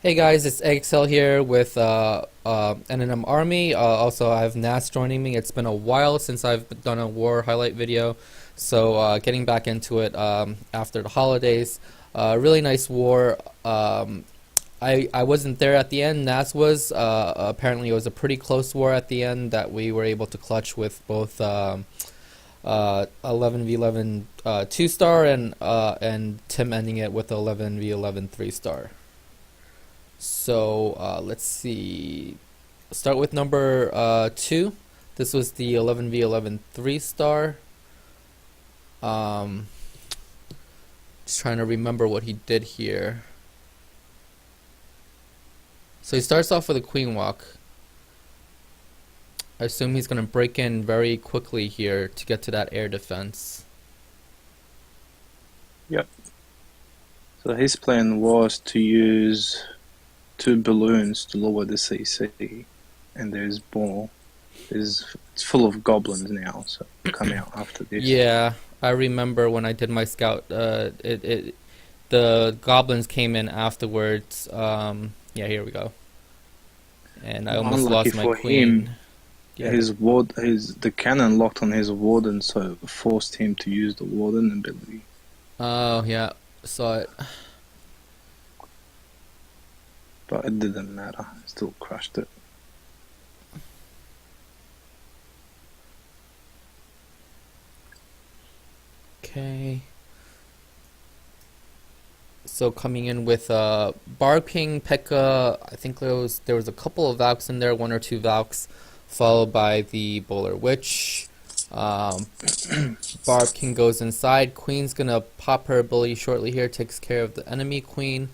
Hey guys, it's XL here with NNM Army. Also, I have Nass joining me. It's been a while since I've done a war highlight video, so getting back into it after the holidays. Really nice war. I wasn't there at the end. Nass was. Apparently, it was a pretty close war at the end that we were able to clutch with both 11v11 2-star and Tim ending it with 11v11 3-star. So let's see. Start with number 2. This was the 11v11 3-star. Just trying to remember what he did here. So he starts off with a queen walk. I assume he's going to break in very quickly here to get to that air defense. Yep. So his plan was to use 2 balloons to lower the CC, and there's more. It's full of goblins now, so come out after this. Yeah, I remember when I did my scout. The goblins came in afterwards. Yeah, here we go. And I almost Unlucky lost my for queen. him, Yeah. the cannon locked on his warden, so it forced him to use the warden ability. Oh, yeah. Saw it. But it didn't matter. Still crushed it. Okay. So coming in with Barb King, Pekka, I think there was a couple of Valks in there, 1 or 2 Valks, followed by the Bowler Witch. Barb King goes inside. Queen's gonna pop her ability shortly here, takes care of the enemy queen.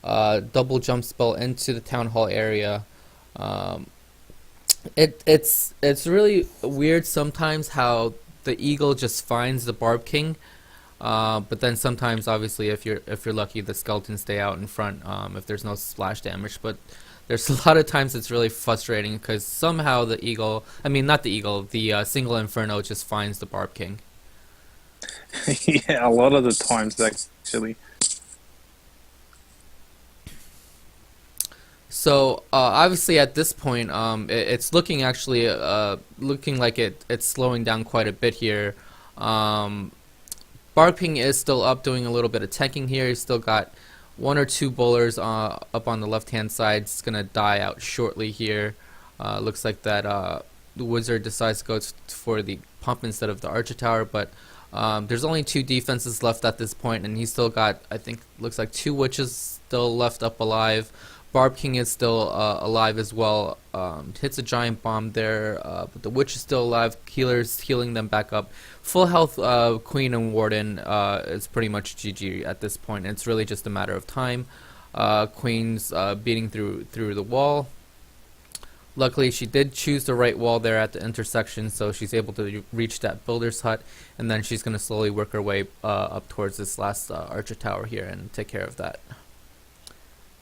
Double jump spell into the town hall area. It's really weird sometimes how the eagle just finds the Barb King. But then sometimes, obviously, if you're lucky, the skeletons stay out in front if there's no splash damage. But there's a lot of times it's really frustrating because somehow the eagle, I mean not the eagle, the single inferno just finds the Barb King. Yeah, a lot of the times actually. So obviously at this point, it's looking actually looking like it's slowing down quite a bit here. Barping is still up doing a little bit of tanking here. He's still got 1 or 2 bowlers up on the left hand side. It's gonna die out shortly here. Looks like that the wizard decides to go for the pump instead of the archer tower, but there's only 2 defenses left at this point, and he's still got, I think, looks like 2 witches still left up alive. Barb King is still alive as well. Hits a giant bomb there, but the witch is still alive. Healers healing them back up. Full health Queen and Warden is pretty much GG at this point. It's really just a matter of time. Queen's beating through the wall. Luckily, she did choose the right wall there at the intersection, so she's able to reach that builder's hut, and then she's going to slowly work her way up towards this last archer tower here and take care of that.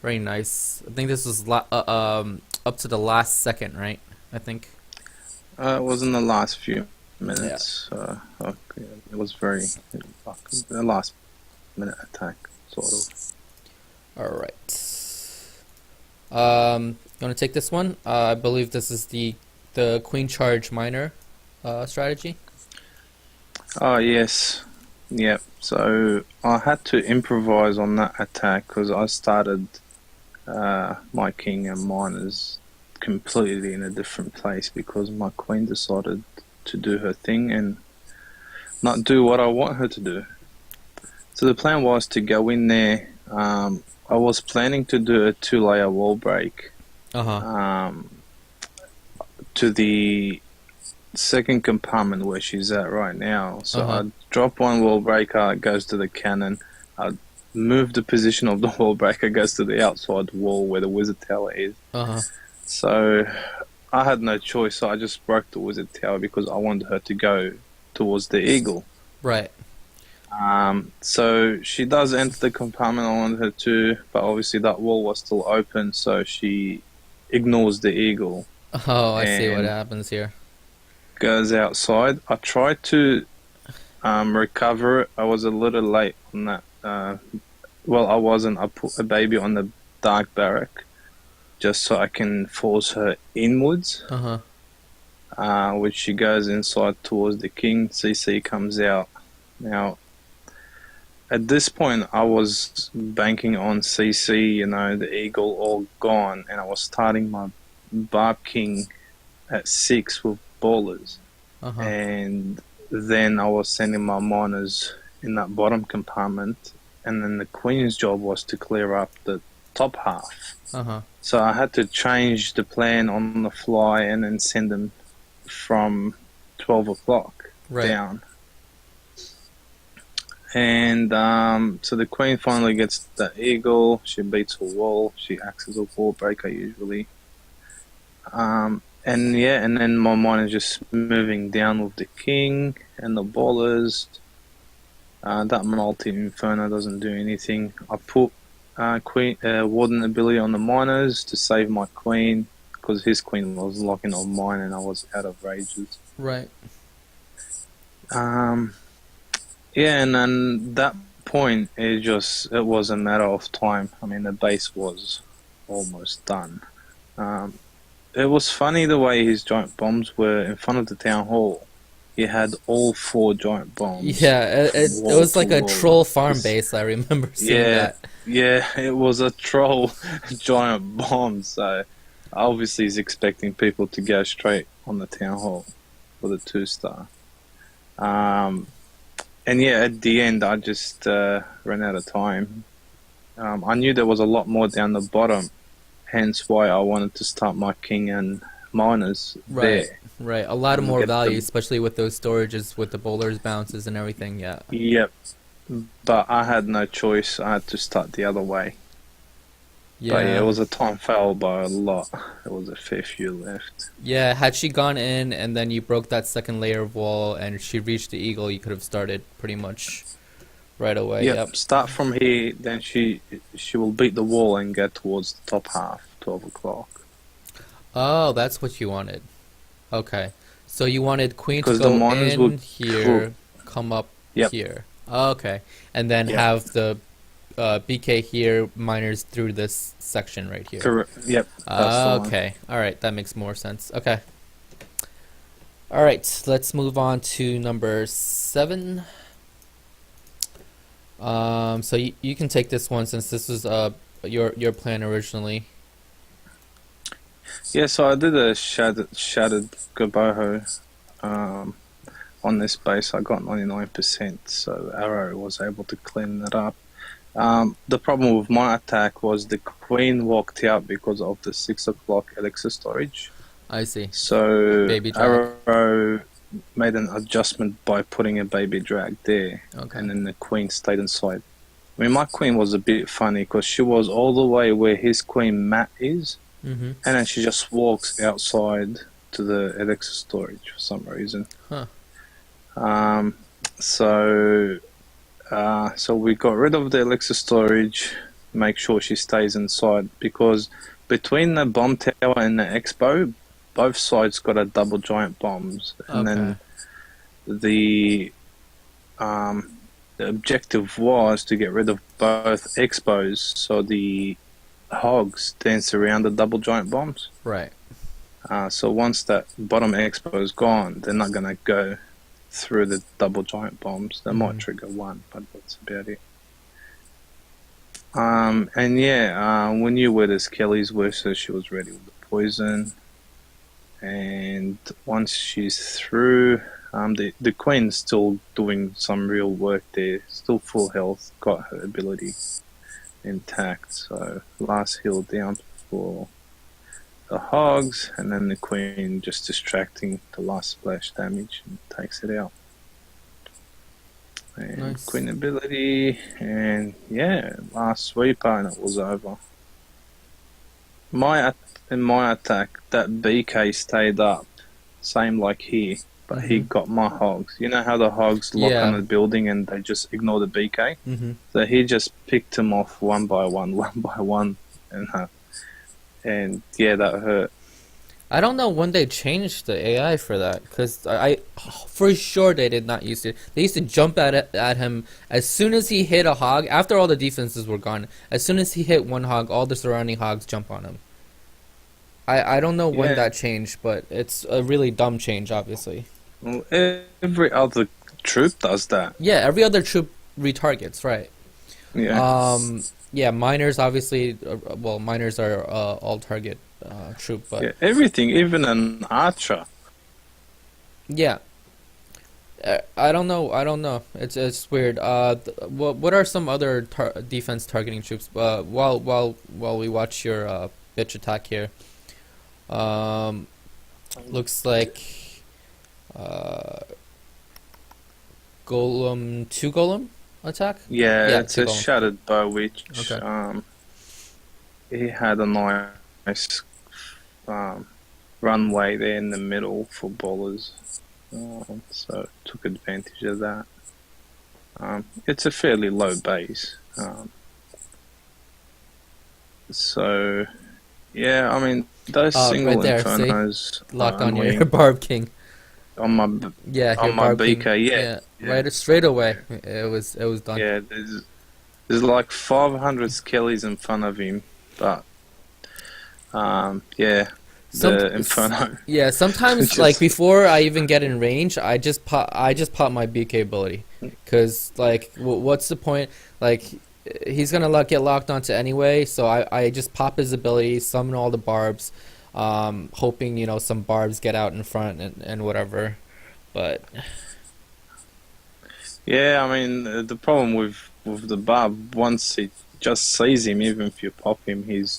Very nice. I think this was up to the last second, right? I think. It was in the last few minutes. Okay, it was very the last minute attack, sort of. All right. You want to take this one? I believe this is the queen charge minor strategy. Oh yes, yep. So I had to improvise on that attack because I started my king and miners completely in a different place because my queen decided to do her thing and not do what I want her to do. So the plan was to go in there. I was planning to do a 2-layer wall break to the second compartment where she's at right now. So I drop one wall breaker, it goes to the cannon. I move the position of the wall breaker, goes to the outside wall where the wizard tower is. So I had no choice, so I just broke the wizard tower because I wanted her to go towards the eagle. Right. So she does enter the compartment I wanted her to, but obviously that wall was still open, so she ignores the eagle. Oh, I see what happens here. Goes outside. I tried to recover it. I was a little late on that. Well, I wasn't. I put a baby on the dark barrack just so I can force her inwards. Uh-huh. Which she goes inside towards the king. CC comes out. Now, at this point, I was banking on CC, the eagle all gone, and I was starting my Barb King at 6 with ballers. Uh-huh. And then I was sending my miners in that bottom compartment, and then the queen's job was to clear up the top half. Uh-huh. So I had to change the plan on the fly and then send them from 12 o'clock down. And so the queen finally gets the eagle. She beats her wall. She acts as a wall breaker usually. And then my mind is just moving down with the king and the ballers. That multi inferno doesn't do anything. I put warden ability on the miners to save my queen, because his queen was locking on mine and I was out of rages. Right. And then that point, it was a matter of time. I mean, the base was almost done. It was funny the way his giant bombs were in front of the town hall. He had all 4 giant bombs. Yeah, it was like a troll farm base, I remember seeing that. Yeah, it was a troll giant bomb, so obviously he's expecting people to go straight on the town hall for the 2-star. And yeah, at the end, I just ran out of time. I knew there was a lot more down the bottom, hence why I wanted to start my king and miners there. Right, a lot of more value, especially with those storages with the bowlers, bounces, and everything, yeah. Yep, but I had no choice. I had to start the other way. Yeah. But yeah, it was a time fail by a lot. There was a fair few left. Yeah, had she gone in and then you broke that second layer of wall and she reached the eagle, you could have started pretty much right away. Yep. Start from here, then she will beat the wall and get towards the top half, 12 o'clock. Oh, that's what you wanted. Okay. So you wanted queen to Because go the miners in would here, come up here. Okay. And then have the BK here, miners through this section right here. Correct. Yep. Okay. All right. That makes more sense. Okay. All right. Let's move on to number 7. So you can take this one since this was your plan originally. Yeah. So I did a shattered Gaboho on this base. I got 99%. So Arrow was able to clean that up. The problem with my attack was the queen walked out because of the 6 o'clock elixir storage. I see. So Baby drag. Arrow made an adjustment by putting a baby drag there. Okay. And then the queen stayed inside. I mean, my queen was a bit funny because she was all the way where his queen Matt is. Mm-hmm. And then she just walks outside to the elixir storage for some reason. Huh. So we got rid of the elixir storage, make sure she stays inside, because between the bomb tower and the expo, both sides got a double giant bombs. And then the objective was to get rid of both expos so the hogs dance around the double giant bombs. Right. So once that bottom expo is gone, they're not going to go through the double giant bombs. They might trigger one, but that's about it. We knew where the Skellies were, so she was ready with the poison. And once she's through, the Queen's still doing some real work there, still full health, got her ability intact. So last heal down for the hogs, and then the Queen just distracting the last splash damage and takes it out. And nice. Queen ability, and yeah, last sweeper, and it was over. In my attack, that BK stayed up, same like here, but he got my hogs. You know how the hogs lock on the building and they just ignore the BK? Mm-hmm. So he just picked them off one by one, and yeah, that hurt. I don't know when they changed the AI for that, because for sure they did not use it. They used to jump at him as soon as he hit a hog. After all the defenses were gone, as soon as he hit one hog, all the surrounding hogs jump on him. I don't know when Yeah. that changed, but it's a really dumb change, obviously. Well, every other troop does that. Yeah, every other troop retargets, right? Yeah. Yeah, miners obviously. Well, miners are all target troop, but Yeah. Everything, even an archer. yeah. I don't know. I don't know. It's weird. What are some other defense targeting troops? While we watch your bitch attack here, looks like uh, golem two golem attack. Yeah, Yeah, it's two a golem. shattered bow witch. Okay. He had a nice runway there in the middle for bowlers, so took advantage of that. It's a fairly low base, so yeah. I mean, those single Right there. See, infernos locked are on your annoying Barb King. on my Yeah, your on my Barb King. beaker. Yeah, yeah, Right straight away. It was done. yeah. There's like 500 skellies in front of him, but yeah, Some the inferno. Yeah, sometimes like Just before I even get in range, I just pop my BK ability, because like what's the point? Like he's gonna get locked onto anyway, so I just pop his ability, summon all the barbs, hoping some barbs get out in front and whatever. But yeah, I mean the problem with the barb, once it just sees him, even if you pop him, he's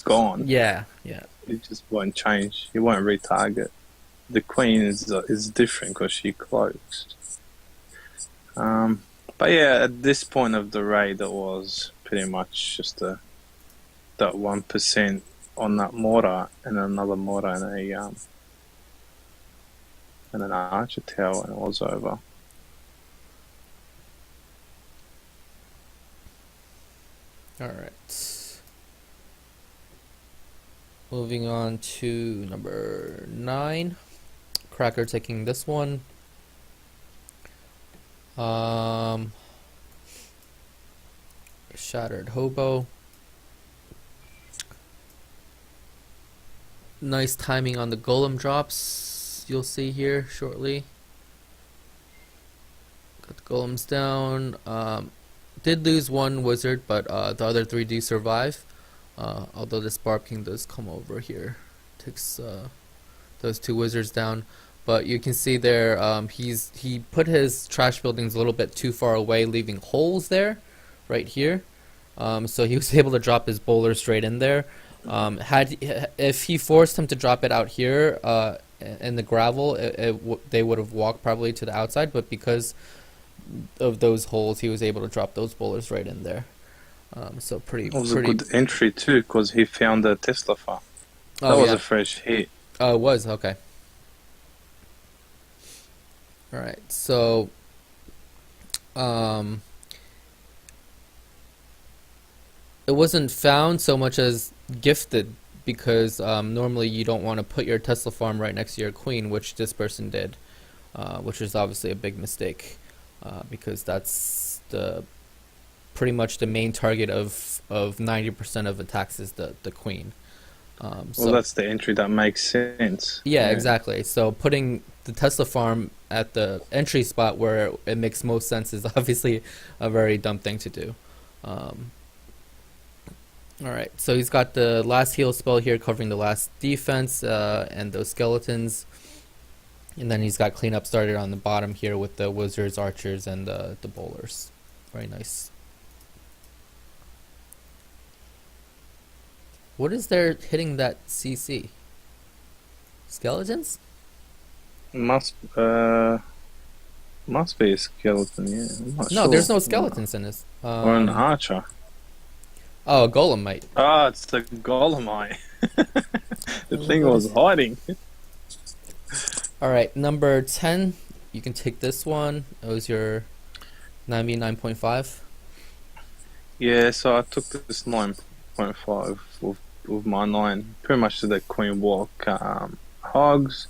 gone. yeah, yeah. He just won't change. He won't retarget. The queen is different because she cloaks. But yeah, at this point of the raid, it was pretty much just that 1% on that mortar and another mortar and an archer tower, and it was over. All right. Moving on to number 9. Cracker taking this one. Shattered Hobo. Nice timing on the golem drops. You'll see here shortly. Got the golems down. Did lose one wizard, but the other 3 do survive. Although this Barb King does come over here, takes those 2 wizards down. But you can see there, he put his trash buildings a little bit too far away, leaving holes there, right here. So he was able to drop his bowler straight in there. If he forced him to drop it out here in the gravel, they would have walked probably to the outside. But because of those holes, he was able to drop those bowlers right in there. So It was a good entry too, because he found a Tesla farm. That was a fresh hit. Oh, it was okay. All right, so it wasn't found so much as gifted, because normally you don't want to put your Tesla farm right next to your queen, which this person did, which is obviously a big mistake, because that's pretty much the main target of 90% of attacks is the queen. Well, that's the entry that makes sense. Yeah, exactly. So putting the Tesla farm at the entry spot where it makes most sense is obviously a very dumb thing to do. Alright, so he's got the last heal spell here covering the last defense and those skeletons. And then he's got cleanup started on the bottom here with the wizards, archers, and the bowlers. Very nice. What is there hitting that CC? Skeletons? Must be a skeleton, yeah. I'm not No, sure. there's no skeletons in this. Or an archer. Oh, a golem might. Ah, it's the golemite. The thing was hiding. Alright, number 10. You can take this one. It was your 9.5. Yeah, so I took this 9.5 with with my 9. Pretty much to the queen walk hogs.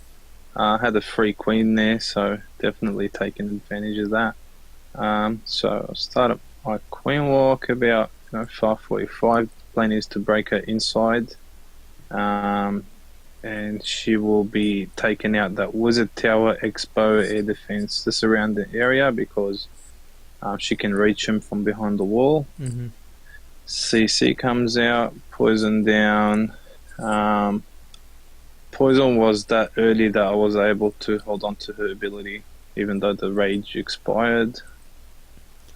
Had a free queen there, so definitely taking advantage of that. So I started my queen walk about 5:45. Plan is to break her inside, and she will be taking out that wizard tower, expo, air defense, the surrounding area because she can reach him from behind the wall. Mm-hmm. CC comes out, poison down. Poison was that early that I was able to hold on to her ability, even though the rage expired.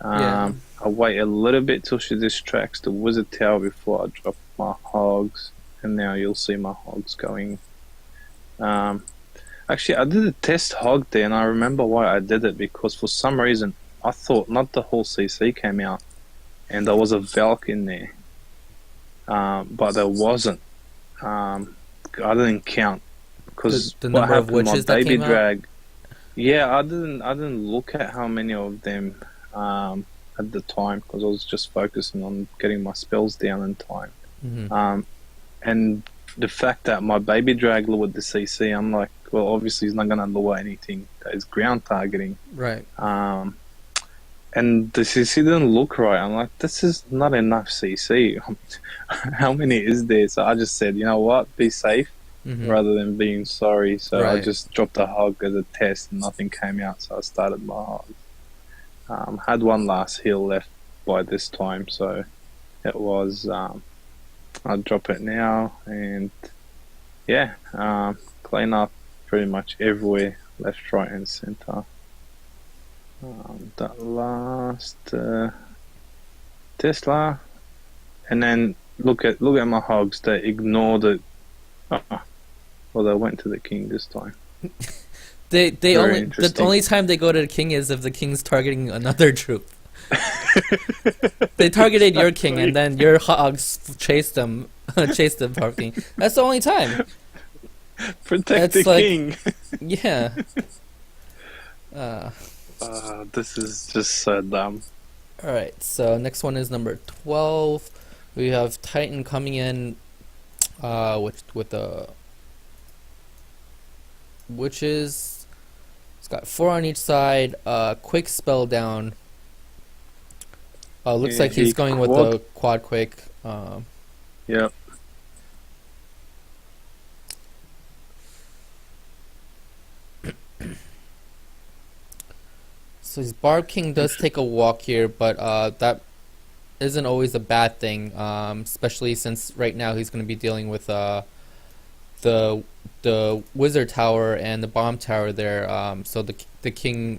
Yeah. I wait a little bit till she distracts the wizard tower before I drop my hogs, and now you'll see my hogs going. Actually, I did a test hog there, and I remember why I did it, because for some reason I thought not the whole CC came out, and there was a Valk in there, but there wasn't. I didn't count because The what number of happened, my witches that baby came out? drag. Yeah, I didn't look at how many of them at the time because I was just focusing on getting my spells down in time. Mm-hmm. And the fact that my baby drag lured the CC, I'm like, well, obviously he's not going to lure anything that is ground targeting. Right. And the CC didn't look right. I'm like, this is not enough CC. How many is there? So I just said, you know what, be safe Mm-hmm. rather than being sorry. So I Right. just dropped a hog as a test and nothing came out. So I started my hog. Had one last heal left by this time. So it was, I'll drop it now. And yeah, clean up pretty much everywhere, left, right, and center. That last Tesla, and then look at my hogs. They ignored it. Well, they went to the king this time. They Very only the interesting. only time they go to the king is if the king's targeting another troop. They targeted your king, and then your hogs chased them, chased the parking. That's the only time. Protect That's the like- king. Yeah. This is just so dumb. All right. So next one is number 12. We have Titan coming in, with the witches. It's got 4 on each side. Quick spell down. Looks Yeah, like he's he going with quad- the quad quick. Yep. So his Barb King does take a walk here, but that isn't always a bad thing, especially since right now he's going to be dealing with the Wizard Tower and the Bomb Tower there. So the King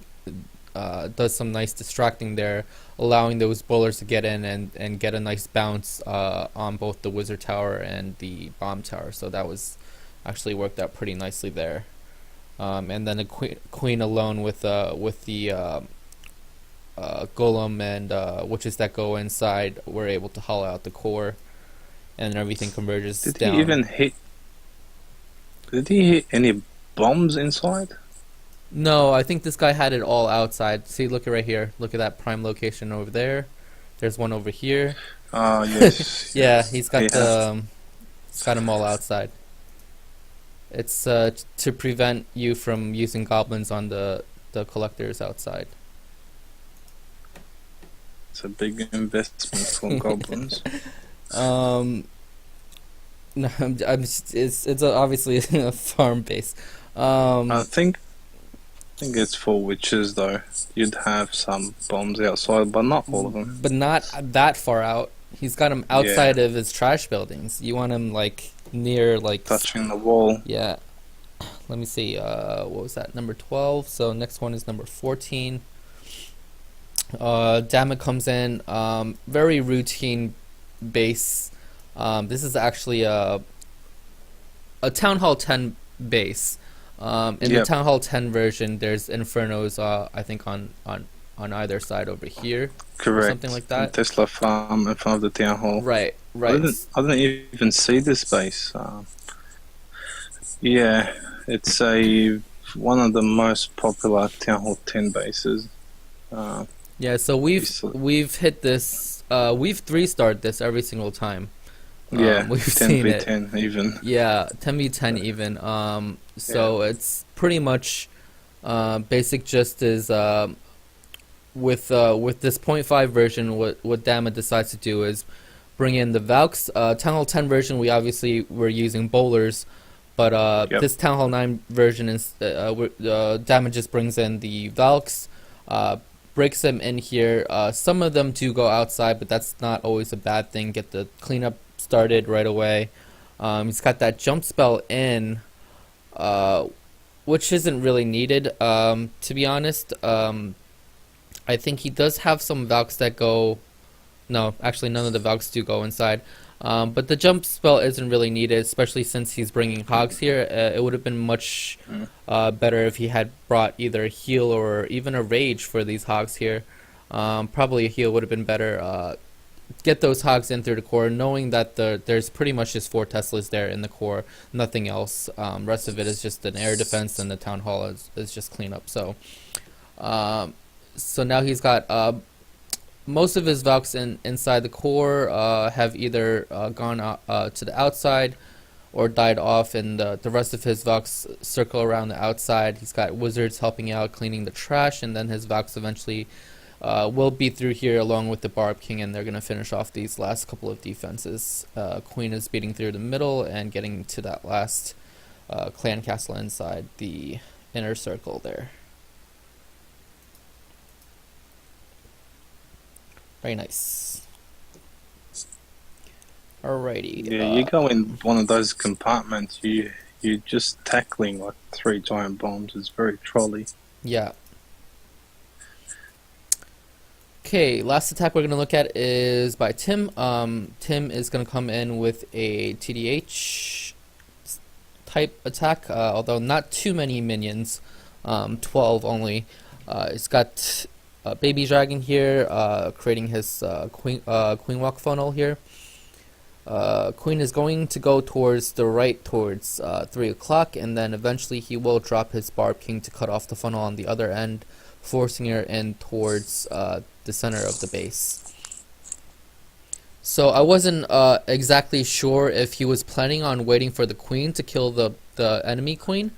does some nice distracting there, allowing those bowlers to get in and get a nice bounce on both the Wizard Tower and the Bomb Tower. So that was actually worked out pretty nicely there. And then the queen alone with the golem and witches that go inside were able to hollow out the core, and everything converges Did down. he even hit? Did he hit any bombs inside? No, I think this guy had it all outside. See, look at right here. Look at that prime location over there. There's one over here. Oh yes. Yeah, he's got Yeah. he's got them all outside. It's to prevent you from using goblins on the collectors outside. It's a big investment for goblins. No, it's obviously a farm base. I think it's for witches though. You'd have some bombs outside, but not all of them. But not that far out. He's got him outside of his trash buildings. You want him like near like Touching the wall. yeah. Let me see. What was that? Number 12. So next one is number 14. Dammit comes in. Very routine base. This is actually a Town Hall 10 base. In the Yep. Town Hall 10 version, there's Infernos. I think on either side over here. Correct. Something like that. Tesla farm in front of the town hall. Right. I Right. didn't even see this base. Yeah, it's one of the most popular Town Hall 10 bases. Yeah, so we've hit this. We've 3-starred this every single time. Yeah, We've 10 seen v it. 10 even. Yeah, 10v10 even. Yeah. So it's pretty much basic just is with this point 0.5 version, what Dama decides to do is bring in the Valks. Town Hall 10 version, we obviously were using bowlers, but Yep. this Town Hall 9 version is Dama just brings in the Valks, uh, breaks them in here. Some of them do go outside, but that's not always a bad thing. Get the cleanup started right away. He's got that jump spell in, uh, which isn't really needed, to be honest. I think he does have some Valks that go. No, actually, none of the Valks do go inside. But the jump spell isn't really needed, especially since he's bringing Hogs here. It would have been much better if he had brought either a heal or even a rage for these Hogs here. Probably a heal would have been better. Get those Hogs in through the core, knowing that there's pretty much just 4 Teslas there in the core, nothing else. Rest of it is just an air defense, and the Town Hall is just cleanup. So now he's got most of his Valks inside the core have either gone to the outside or died off, and the rest of his Valks circle around the outside. He's got Wizards helping out cleaning the trash, and then his Valks eventually will be through here along with the Barb King, and they're going to finish off these last couple of defenses. Queen is beating through the middle and getting to that last clan castle inside the inner circle there. Very nice. Alrighty. Yeah, you go in one of those compartments, you're just tackling like 3 giant bombs. It's very trolley. Yeah. Okay, last attack we're going to look at is by Tim. Tim is going to come in with a TDH type attack, although not too many minions, 12 only. It's got Baby Dragon here, creating his Queen Walk funnel here. Queen is going to go towards the right, towards 3 o'clock, and then eventually he will drop his Barb King to cut off the funnel on the other end, forcing her in towards the center of the base. So I wasn't exactly sure if he was planning on waiting for the Queen to kill the enemy Queen,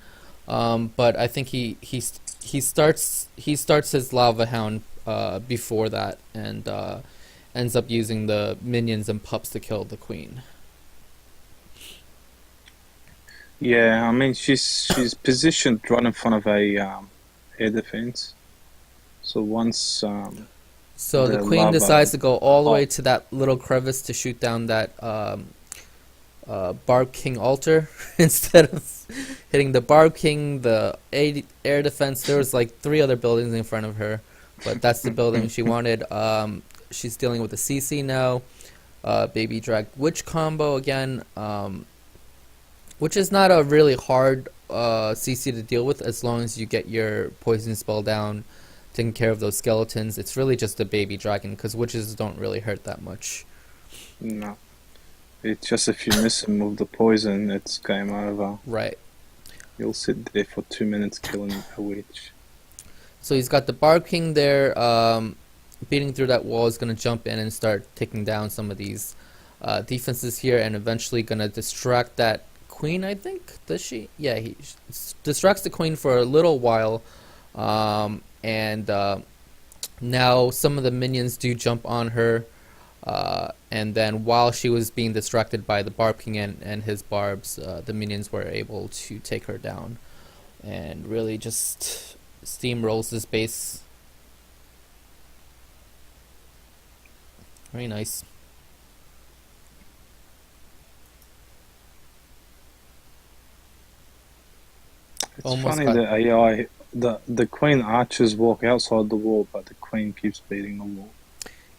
but I think he starts his Lava Hound before that, and ends up using the minions and pups to kill the Queen. Yeah, I mean she's positioned right in front of a air defense. So once So the the Queen lava decides to go all the way pop- to that little crevice to shoot down that Barb King altar instead of hitting the Barb King, the air defense. There was like 3 other buildings in front of her, but that's the building she wanted. She's dealing with the CC now. Baby Drag Witch combo again, which is not a really hard CC to deal with as long as you get your poison spell down, taking care of those skeletons. It's really just a Baby Dragon because witches don't really hurt that much. no. It's just if you miss and move the poison, it's game over. Right. You'll sit there for 2 minutes killing a witch. So he's got the Barb King there, beating through that wall. Is going to jump in and start taking down some of these defenses here, and eventually going to distract that Queen, I think. Does she? Yeah, he distracts the Queen for a little while, and now some of the minions do jump on her, and then while she was being distracted by the Barb King and his barbs, the minions were able to take her down, and really just steamrolls this base. Very nice. It's Almost funny got- that AI, the Queen archers walk outside the wall, but the Queen keeps beating the wall.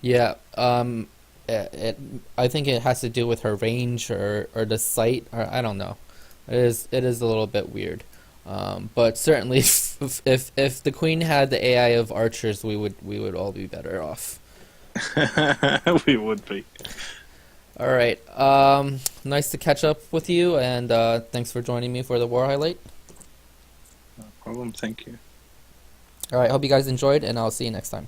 Yeah, I think it has to do with her range or the sight, or I don't know. It is a little bit weird. But certainly, if the Queen had the AI of archers, we would all be better off. We would be. All right. Nice to catch up with you, and thanks for joining me for the war highlight. No problem, thank you. All right. Hope you guys enjoyed, and I'll see you next time.